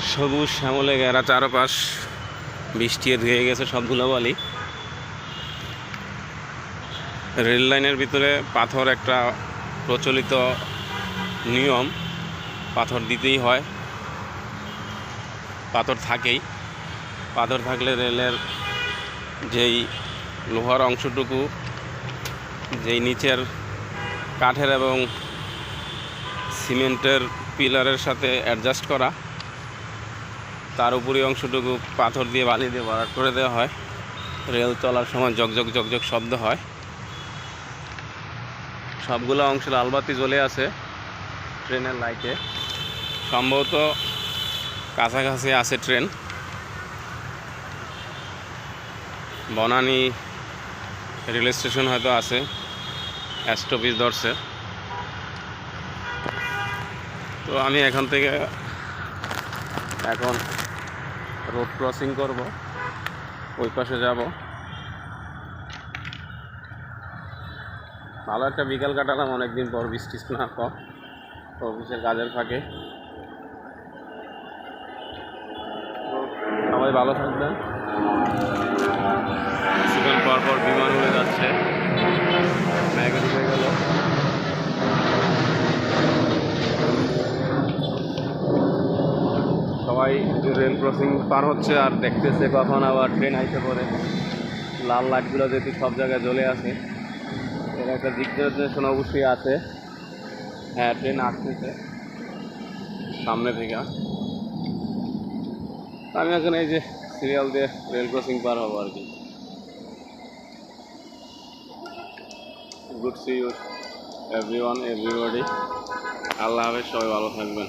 সবুজ শ্যামলে ঘেরা চারপাশ, বৃষ্টি ধুয়ে গেছে সব ধুলাবালি। রেল লাইনের ভিতরে পাথর একটা প্রচলিত নিয়ম, পাথর দিতেই হয়, পাথর থাকেই। পাথর থাকলে রেলের যেই লোহার অংশটুকু, যেই নিচের কাঠের এবং সিমেন্টের পিলারের সাথে অ্যাডজাস্ট করা, তার উপরই অংশটুকু পাথর দিয়ে বালি দিয়ে ভরাট করে দেওয়া হয়। রেল চলার সময় জকজক জকজক শব্দ হয়। সবগুলো অংশে লালবাতি জ্বলে আছে ট্রেনের লাইটে। সম্ভবত কাছাকাছি আছে ট্রেন। বনানী রেল স্টেশন হয়তো আছে, স্টপেজ ধরছে। তো আমি এখান থেকে এখন রোড ক্রসিং করব, ওই পাশে যাব। ভালো একটা বিকাল কাটালাম অনেকদিন পর, বৃষ্টি না পর, অফিসের কাজের ফাঁকে। সবাই ভালো থাকবেন। কিছুক্ষণ পর পর বিমান উড়ে যাচ্ছে, ম্যাগে ঢুকে গেল। সবাই রেল ক্রসিং পার হচ্ছে আর দেখতেছে কখন আবার ট্রেন আইতে পড়ে। লাল লাইটগুলো যেহেতু সব জায়গায় জ্বলে আছে, এর একটা দিক নির্দেশন অবশ্যই আছে। হ্যাঁ, ট্রেন আসতেছে সামনে থেকে। আমি এখন এই যে সিরিয়াল দিয়ে রেল ক্রসিং পার হবো আর কি। Good see you everyone, everybody. আল্লাহ হাফেজ, সবাই ভালো থাকবেন।